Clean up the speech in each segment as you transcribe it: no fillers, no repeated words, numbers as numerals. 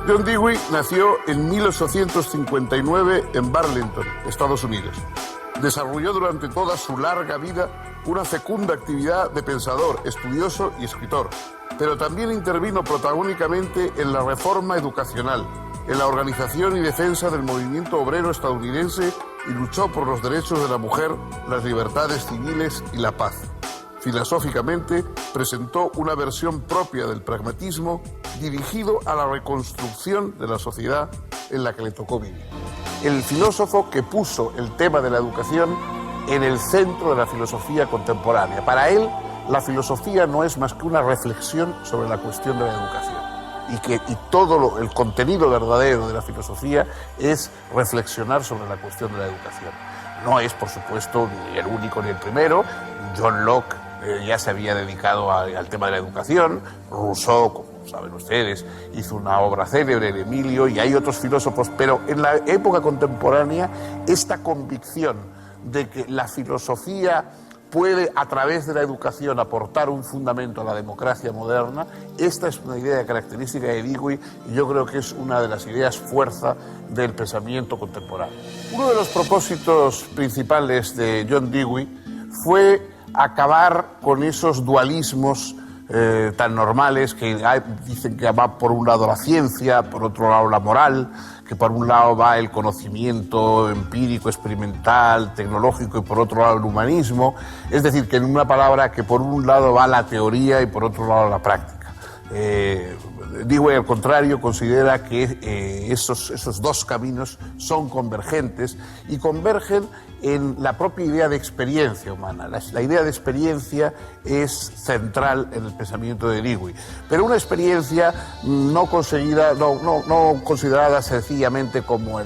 John Dewey nació en 1859 en Burlington, Estados Unidos. Desarrolló durante toda su larga vida una fecunda actividad de pensador, estudioso y escritor, pero también intervino protagónicamente en la reforma educacional, en la organización y defensa del movimiento obrero estadounidense y luchó por los derechos de la mujer, las libertades civiles y la paz. Filosóficamente, presentó una versión propia del pragmatismo dirigido a la reconstrucción de la sociedad en la que le tocó vivir. El filósofo que puso el tema de la educación en el centro de la filosofía contemporánea. Para él, la filosofía no es más que una reflexión sobre la cuestión de la educación. Y todo el contenido verdadero de la filosofía es reflexionar sobre la cuestión de la educación. No es, por supuesto, ni el único ni el primero. John Locke ya se había dedicado al tema de la educación. Rousseau, como saben ustedes, hizo una obra célebre, el Emilio, y hay otros filósofos. Pero en la época contemporánea, esta convicción de que la filosofía puede, a través de la educación, aportar un fundamento a la democracia moderna, esta es una idea característica de Dewey y yo creo que es una de las ideas fuerza del pensamiento contemporáneo. Uno de los propósitos principales de John Dewey fue acabar con esos dualismos tan normales que dicen que va por un lado la ciencia, por otro lado la moral, que por un lado va el conocimiento empírico, experimental, tecnológico y por otro lado el humanismo. Es decir, que en una palabra que por un lado va la teoría y por otro lado la práctica. Dewey, al contrario, considera que esos dos caminos son convergentes y convergen en la propia idea de experiencia humana. La idea de experiencia es central en el pensamiento de Dewey, pero una experiencia no considerada sencillamente como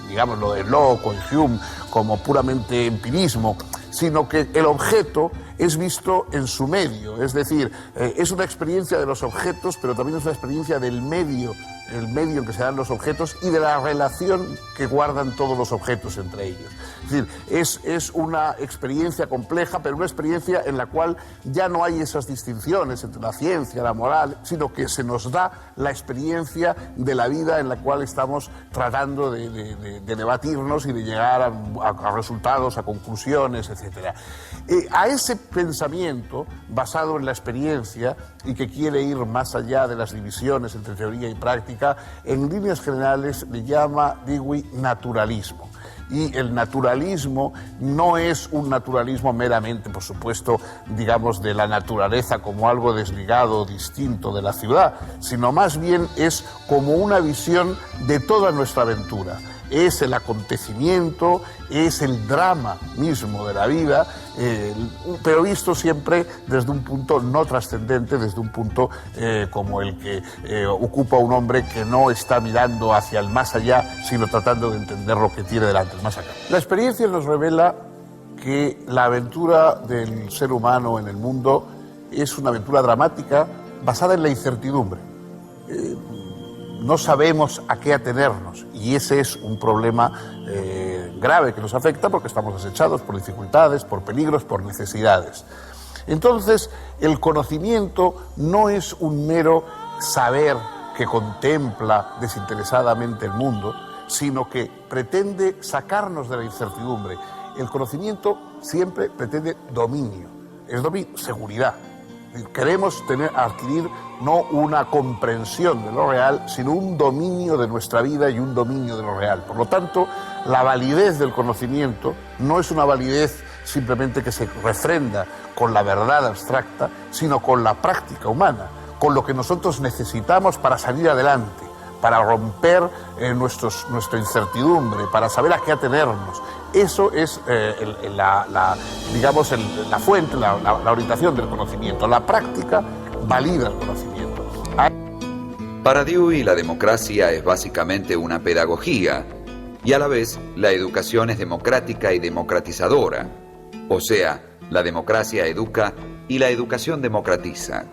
digamos lo de Locke o de Hume, como puramente empirismo, sino que el objeto es visto en su medio, es decir, es una experiencia de los objetos, pero también es una experiencia del medio, el medio en que se dan los objetos y de la relación que guardan todos los objetos entre ellos. Es decir, es una experiencia compleja, pero una experiencia en la cual ya no hay esas distinciones entre la ciencia, la moral, sino que se nos da la experiencia de la vida en la cual estamos tratando de debatirnos y de llegar a resultados, a conclusiones, etc. A ese pensamiento basado en la experiencia y que quiere ir más allá de las divisiones entre teoría y práctica, en líneas generales le llama Dewey naturalismo. Y el naturalismo no es un naturalismo meramente, por supuesto, digamos, de la naturaleza como algo desligado, distinto de la ciudad, sino más bien es como una visión de toda nuestra aventura. Es el acontecimiento, es el drama mismo de la vida, pero visto siempre desde un punto no trascendente, desde un punto como el que ocupa un hombre que no está mirando hacia el más allá, sino tratando de entender lo que tiene delante, el más acá. La experiencia nos revela que la aventura del ser humano en el mundo es una aventura dramática basada en la incertidumbre. No sabemos a qué atenernos y ese es un problema grave que nos afecta porque estamos acechados por dificultades, por peligros, por necesidades. Entonces, el conocimiento no es un mero saber que contempla desinteresadamente el mundo, sino que pretende sacarnos de la incertidumbre. El conocimiento siempre pretende dominio, es seguridad. Queremos adquirir no una comprensión de lo real, sino un dominio de nuestra vida y un dominio de lo real. Por lo tanto, la validez del conocimiento no es una validez simplemente que se refrenda con la verdad abstracta, sino con la práctica humana, con lo que nosotros necesitamos para salir adelante, para romper nuestra incertidumbre, para saber a qué atenernos. Eso es la fuente, la orientación del conocimiento. La práctica valida el conocimiento. Para Dewey, la democracia es básicamente una pedagogía y a la vez la educación es democrática y democratizadora. O sea, la democracia educa y la educación democratiza.